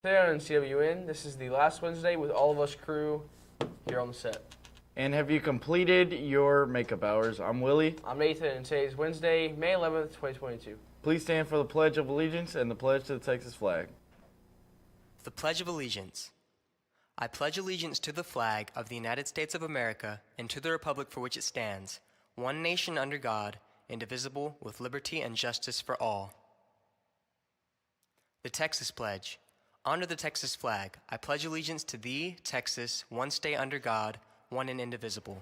Today on CWN, this is the last Wednesday with all of us crew here on the set. And have you completed your makeup hours? I'm Willie. I'm Nathan, and today is Wednesday, May 11th, 2022. Please stand for the Pledge of Allegiance and the pledge to the Texas flag. The Pledge of Allegiance. I pledge allegiance to the flag of the United States of America and to the republic for which it stands, one nation under God, indivisible, with liberty and justice for all. The Texas Pledge. Under the Texas flag, I pledge allegiance to thee, Texas, one state under God, one and indivisible.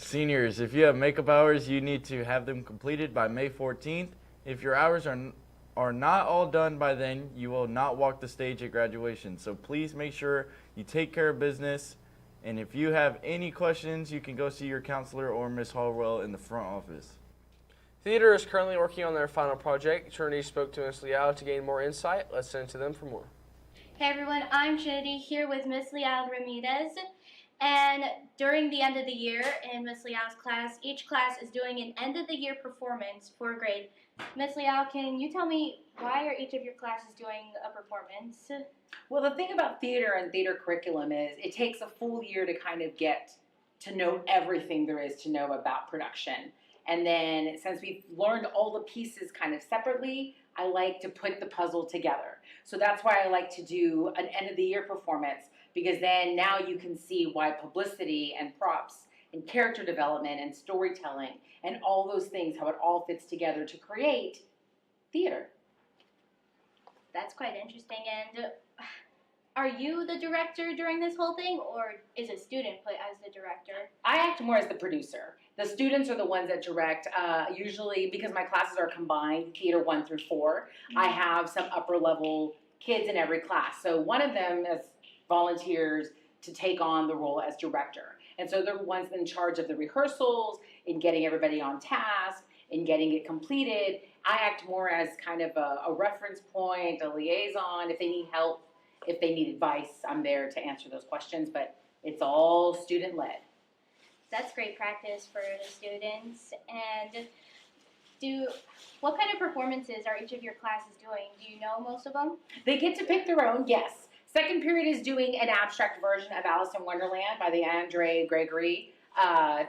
Seniors, if you have makeup hours, you need to have them completed by May 14th. If your hours are not all done by then, you will not walk the stage at graduation. So please make sure you take care of business. And if you have any questions, you can go see your counselor or Miss Hallwell in the front office. Theater is currently working on their final project. Trinity spoke to Miss Liao to gain more insight. Let's send to them for more. Hey everyone, I'm Trinity here with Miss Liao Ramirez. And during the end of the year in Miss Liao's class, each class is doing an end of the year performance for a grade. Miss Liao, can you tell me why are each of your classes doing a performance? Well, the thing about theater and theater curriculum is it takes a full year to kind of get to know everything there is to know about production. And then since we've learned all the pieces kind of separately, I like to put the puzzle together. So that's why I like to do an end of the year performance, because then now you can see why publicity and props and character development and storytelling and all those things, how it all fits together to create theater. That's quite interesting. And are you the director during this whole thing, or is a student put as the director? I act more as the producer. The students are the ones that direct, usually because my classes are combined, theater 1 through 4. I have some upper level kids in every class. So one of them is volunteers to take on the role as director. And so they're the ones in charge of the rehearsals, in getting everybody on task, in getting it completed. I act more as kind of a reference point, a liaison. If they need help, if they need advice, I'm there to answer those questions, but it's all student-led. That's great practice for the students. And what kind of performances are each of your classes doing? Do you know most of them? They get to pick their own, yes. Second period is doing an abstract version of Alice in Wonderland by the Andre Gregory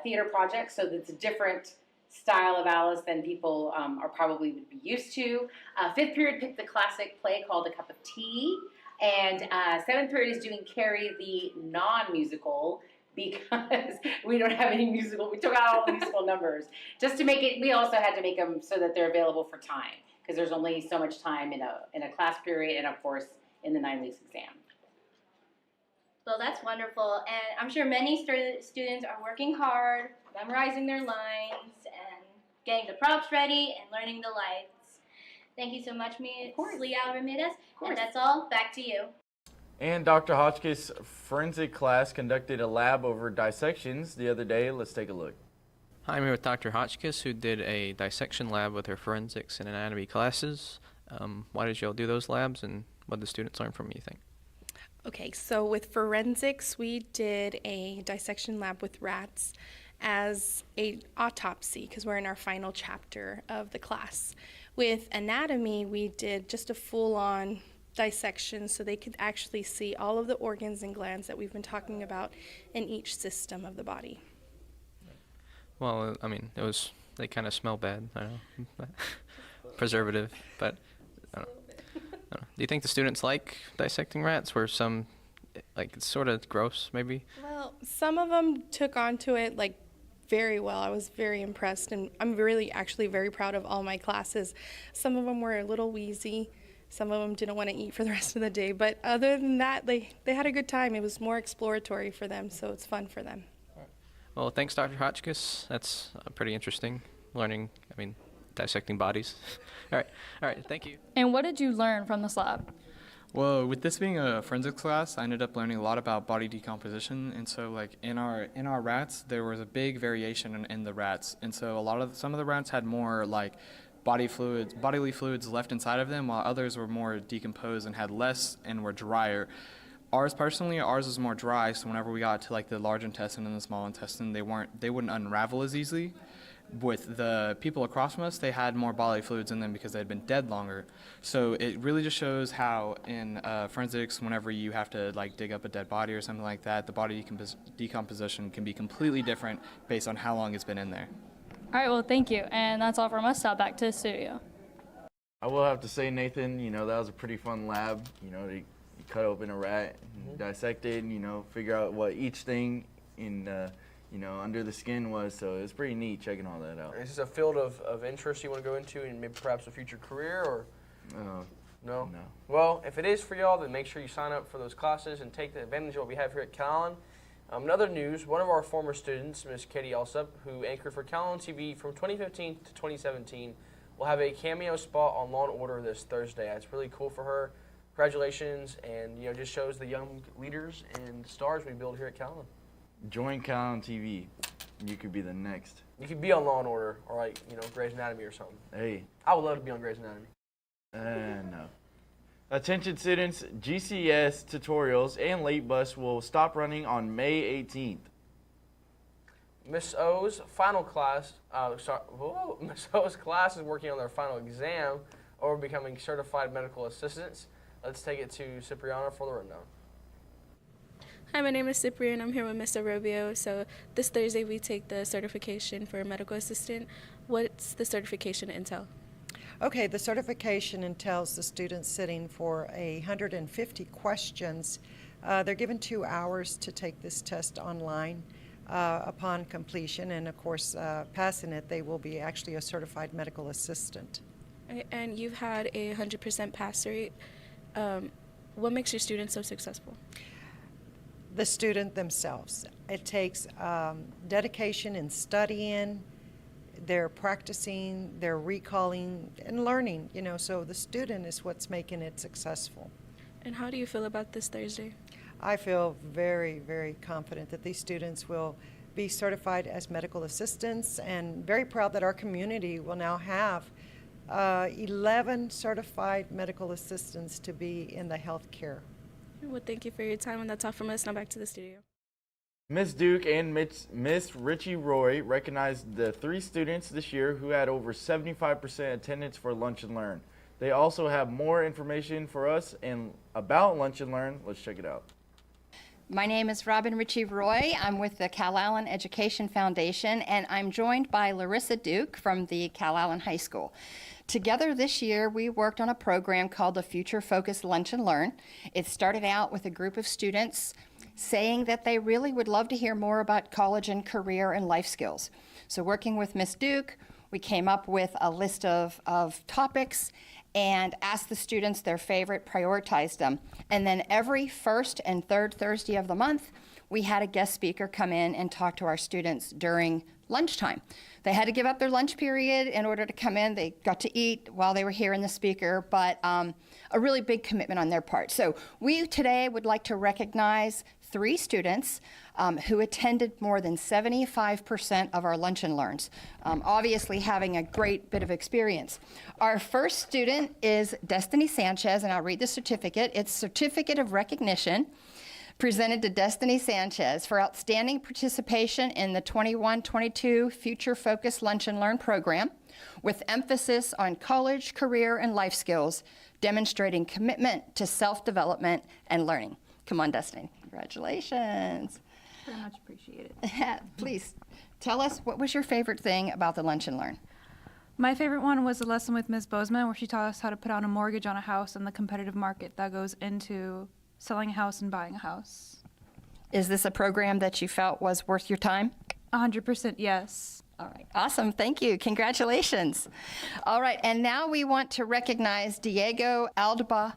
theater project, so that's a different style of Alice than people are probably would be used to. Fifth period picked the classic play called A Cup of Tea, and seventh period is doing Carrie the non-musical, because we don't have any musical. We took out all the musical numbers just to make it. We also had to make them so that they're available for time, because there's only so much time in a class period, and of course in the 9 weeks exam. Well, that's wonderful, and I'm sure many students are working hard, memorizing their lines, and getting the props ready, and learning the lights. Thank you so much, Ms. Liao Ramirez, and that's all. Back to you. And Dr. Hotchkiss' forensic class conducted a lab over dissections the other day. Let's take a look. Hi, I'm here with Dr. Hotchkiss, who did a dissection lab with her forensics and anatomy classes. Why did y'all do those labs, and what did the students learn from them, you think? Okay, so with forensics, we did a dissection lab with rats as an autopsy, because we're in our final chapter of the class. With anatomy, we did just a full-on dissection so they could actually see all of the organs and glands that we've been talking about in each system of the body. Well, I mean, they kind of smell bad, I know, preservative, but I don't know. Do you think the students like dissecting rats? Were some, like, it's sort of gross, maybe? Well, some of them took onto it, like, very well. I was very impressed, and I'm really actually very proud of all my classes. Some of them were a little wheezy, Some of them didn't want to eat for the rest of the day, but other than that, they had a good time. It was more exploratory for them, so it's fun for them. Well, thanks, Dr. Hotchkiss. That's pretty interesting, learning, dissecting bodies. All right, thank you. And what did you learn from this lab? Well, with this being a forensics class, I ended up learning a lot about body decomposition. And so, like in our rats, there was a big variation in the rats. And so some of the rats had more like bodily fluids left inside of them, while others were more decomposed and had less and were drier. Ours was more dry. So whenever we got to like the large intestine and the small intestine, they wouldn't unravel as easily. With the people across from us, they had more bodily fluids in them because they had been dead longer. So it really just shows how in forensics, whenever you have to like dig up a dead body or something like that, the body decomposition can be completely different based on how long it's been in there. All right, well, thank you. And that's all from us. Now back to the studio. I will have to say, Nathan, that was a pretty fun lab. You cut open a rat, dissect it, and, figure out what each thing in, under the skin was. So it was pretty neat checking all that out. Is this a field of interest you want to go into and maybe perhaps a future career, or? No? No. Well, if it is for y'all, then make sure you sign up for those classes and take the advantage of what we have here at Calallen. In other news, one of our former students, Miss Katie Alsup, who anchored for Calallen TV from 2015 to 2017, will have a cameo spot on Law & Order this Thursday. It's really cool for her. Congratulations, and just shows the young leaders and stars we build here at Calallen. Join Calallen TV. You could be the next. You could be on Law & Order, or like, Grey's Anatomy or something. Hey. I would love to be on Grey's Anatomy. No. Attention students, GCS tutorials and late bus will stop running on May 18th. Miss O's final class, Miss O's class is working on their final exam or becoming certified medical assistants. Let's take it to Cipriana for the rundown. Hi, my name is Cyprian. I'm here with Mr. Robio. So this Thursday we take the certification for medical assistant. What's the certification entail? Okay, the certification entails the students sitting for 150 questions. They're given 2 hours to take this test online. Upon completion and, of course, passing it, they will be actually a certified medical assistant. And you've had a 100% pass rate. What makes your students so successful? The student themselves. It takes dedication in studying. They're practicing, they're recalling and learning, so the student is what's making it successful. And how do you feel about this Thursday? I feel very, very confident that these students will be certified as medical assistants, and very proud that our community will now have 11 certified medical assistants to be in the healthcare. Well, thank you for your time, and that's all from us. Now back to the studio. Miss Duke and Miss Richie Roy recognized the 3 students this year who had over 75% attendance for Lunch and Learn. They also have more information for us and about Lunch and Learn. Let's check it out. My name is Robin Ritchie Roy. I'm with the Calallen Education Foundation, and I'm joined by Larissa Duke from the Calallen High School. Together this year, we worked on a program called the Future Focused Lunch and Learn. It started out with a group of students saying that they really would love to hear more about college and career and life skills. So working with Miss Duke, we came up with a list of topics and asked the students their favorite, prioritized them. And then every first and third Thursday of the month, we had a guest speaker come in and talk to our students during lunchtime. They had to give up their lunch period in order to come in. They got to eat while they were hearing the speaker, but a really big commitment on their part. So we today would like to recognize 3 students who attended more than 75% of our Lunch and Learns, obviously having a great bit of experience. Our first student is Destiny Sanchez, and I'll read the certificate. It's Certificate of Recognition presented to Destiny Sanchez for outstanding participation in the 21-22 Future Focused Lunch and Learn program with emphasis on college, career, and life skills, demonstrating commitment to self-development and learning. Come on, Destiny. Congratulations. Very much appreciated. Please tell us, what was your favorite thing about the Lunch and Learn? My favorite one was a lesson with Ms. Bozeman where she taught us how to put out a mortgage on a house and the competitive market that goes into selling a house and buying a house. Is this a program that you felt was worth your time? 100% yes. All right, awesome, thank you, congratulations. All right, and now we want to recognize Diego Aldebar.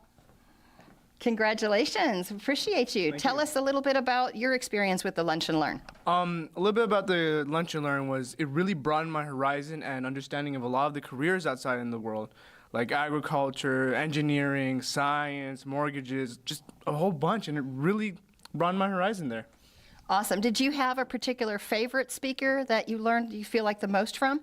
Congratulations, appreciate you. Tell us a little bit about your experience with the Lunch and Learn. A little bit about the Lunch and Learn was it really broadened my horizon and understanding of a lot of the careers outside in the world, like agriculture, engineering, science, mortgages, just a whole bunch, and it really broadened my horizon there. Awesome. Did you have a particular favorite speaker that you learned you feel like the most from?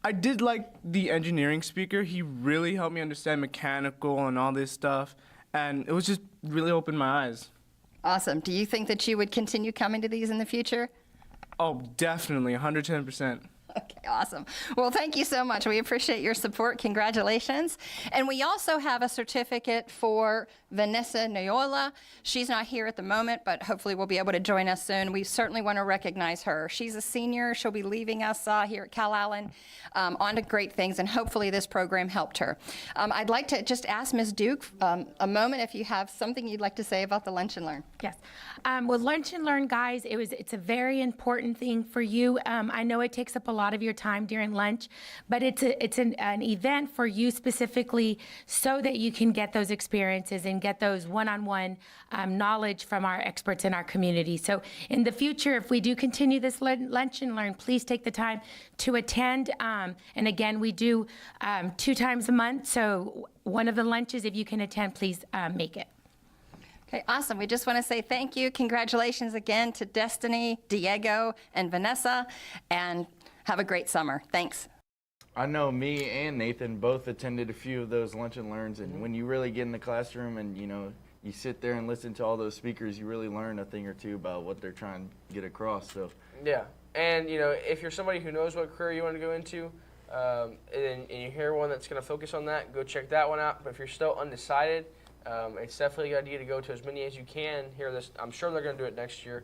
I did like the engineering speaker. He really helped me understand mechanical and all this stuff, and it was just really opened my eyes. Awesome. Do you think that you would continue coming to these in the future? Oh, definitely, 110%. Okay, awesome. Well, thank you so much. We appreciate your support. Congratulations. And we also have a certificate for Vanessa Noyola. She's not here at the moment, but hopefully will be able to join us soon. We certainly want to recognize her. She's a senior. She'll be leaving us here at Calallen on to great things, and hopefully this program helped her. I'd like to just ask Ms. Duke a moment if you have something you'd like to say about the Lunch and Learn. Yes. Well, Lunch and Learn, guys, it's a very important thing for you. I know it takes up a lot of your time during lunch, but it's an event for you specifically so that you can get those experiences and get those one-on-one knowledge from our experts in our community. So in the future, if we do continue this Lunch and Learn, please take the time to attend. And again, we do 2 times a month. So one of the lunches, if you can attend, please make it. Okay, awesome. We just want to say thank you. Congratulations again to Destiny, Diego, and Vanessa, and have a great summer. Thanks. I know me and Nathan both attended a few of those Lunch and Learns, and when you really get in the classroom and you sit there and listen to all those speakers, you really learn a thing or two about what they're trying to get across. So yeah, and if you're somebody who knows what career you want to go into, and you hear one that's going to focus on that, go check that one out. But if you're still undecided, it's definitely a good idea to go to as many as you can. I'm sure they're going to do it next year,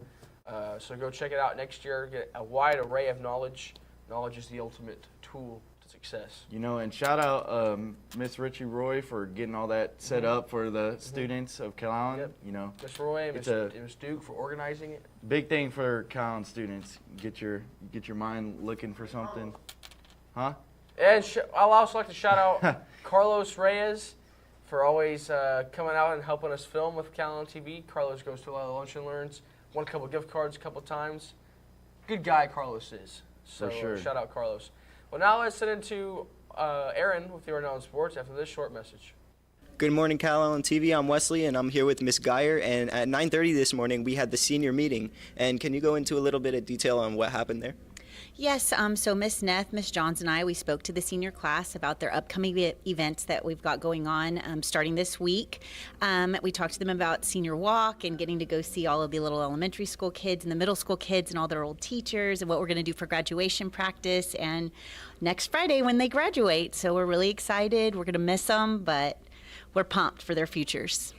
so go check it out next year. Get a wide array of knowledge. Knowledge is the ultimate tool to success. And shout out Miss Richie Roy for getting all that set up for the students of Calallen. Yep. Miss Roy, Miss Duke for organizing it. Big thing for Calallen students. Get your mind looking for something. Huh? And I'll also like to shout out Carlos Reyes for always coming out and helping us film with Calallen TV. Carlos goes to a lot of Lunch and Learns. Won a couple gift cards a couple times. Good guy Carlos is. So for sure. Shout out Carlos. Well, now let's send into Aaron with your Renowned Sports after this short message. Good morning, Calallen TV. I'm Wesley, and I'm here with Miss Geyer. And at 9:30 this morning, we had the senior meeting. And can you go into a little bit of detail on what happened there? Yes, so Miss Neth, Miss Johns, and I, we spoke to the senior class about their upcoming events that we've got going on starting this week. We talked to them about senior walk and getting to go see all of the little elementary school kids and the middle school kids and all their old teachers and what we're going to do for graduation practice and next Friday when they graduate. So we're really excited. We're going to miss them, but we're pumped for their futures.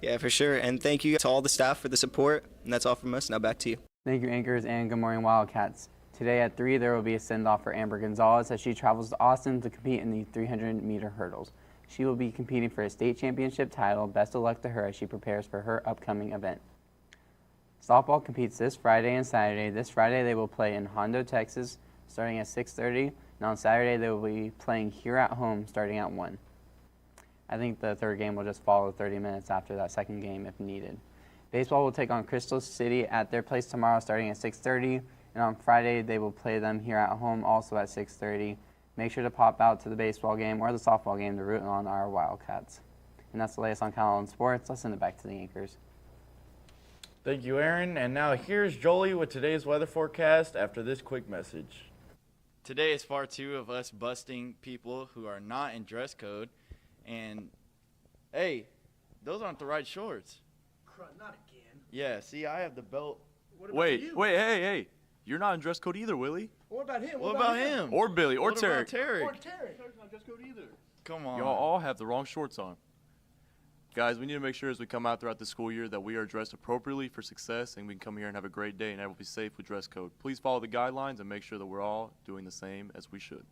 Yeah, for sure. And thank you to all the staff for the support. And that's all from us. Now back to you. Thank you, anchors, and good morning, Wildcats. Today at 3, there will be a send-off for Amber Gonzalez as she travels to Austin to compete in the 300-meter hurdles. She will be competing for a state championship title. Best of luck to her as she prepares for her upcoming event. Softball competes this Friday and Saturday. This Friday, they will play in Hondo, Texas, starting at 6:30, and on Saturday, they will be playing here at home, starting at 1. I think the third game will just follow 30 minutes after that second game if needed. Baseball will take on Crystal City at their place tomorrow, starting at 6:30. And on Friday, they will play them here at home, also at 6:30. Make sure to pop out to the baseball game or the softball game to root on our Wildcats. And that's the latest on Calallen Sports. Let's send it back to the anchors. Thank you, Aaron. And now here's Jolie with today's weather forecast after this quick message. Today is part 2 of us busting people who are not in dress code. And, hey, those aren't the right shorts. Not again. Yeah, see, I have the belt. Wait, hey. You're not in dress code either, Willie. What about him? What about him? Or Billy, or What Tarek. about Tarek? Or Tarek. Tarek's not in dress code either. Come on. Y'all all have the wrong shorts on. Guys, we need to make sure as we come out throughout the school year that we are dressed appropriately for success and we can come here and have a great day and everyone be safe with dress code. Please follow the guidelines and make sure that we're all doing the same as we should.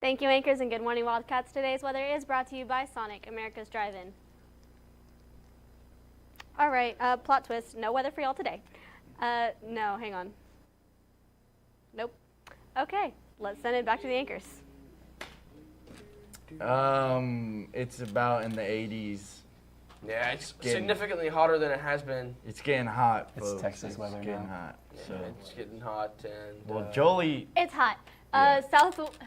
Thank you, anchors, and good morning, Wildcats. Today's weather is brought to you by Sonic, America's Drive-In. All right, plot twist, no weather for y'all today. No, hang on. Nope. Okay, let's send it back to the anchors. It's about in the 80s. Yeah, it's significantly hotter than it has been. It's getting hot, It's folks. Texas weather It's getting now. hot. Yeah, So, it's getting hot and. well, Jolie. It's hot.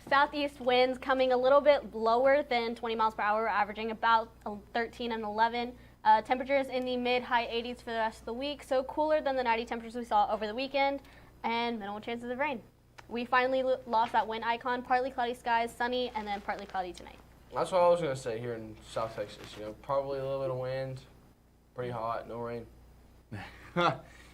Southeast winds coming a little bit lower than 20 miles per hour, averaging about 13 and 11. Temperatures in the mid-high 80s for the rest of the week, so cooler than the 90 temperatures we saw over the weekend, and minimal chances of rain. We finally lost that wind icon, partly cloudy skies, sunny, and then partly cloudy tonight. That's what I was going to say here in South Texas. Probably a little bit of wind, pretty hot, no rain.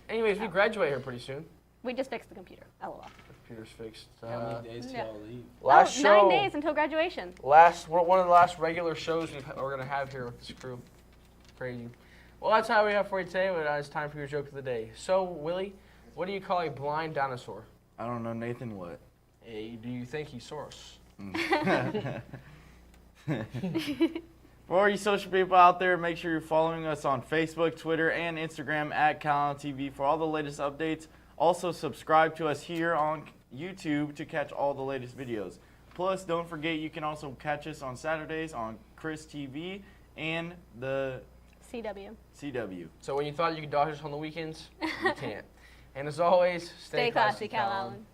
Anyways, we graduate here pretty soon. We just fixed the computer. LOL. Computer's fixed. How many days till y'all leave? Last show. 9 days until graduation. One of the last regular shows we're going to have here with this crew. Crazy. Well, that's how we have for you today, but it's time for your joke of the day. So, Willie, what do you call a blind dinosaur? I don't know, Nathan, what? Do you think he's Soros? For all you social people out there, make sure you're following us on Facebook, Twitter, and Instagram at Calallen TV for all the latest updates. Also, subscribe to us here on YouTube to catch all the latest videos. Plus, don't forget you can also catch us on Saturdays on Chris TV and the CW. So when you thought you could dodge us on the weekends, you can't. And as always, Stay classy, Calallen.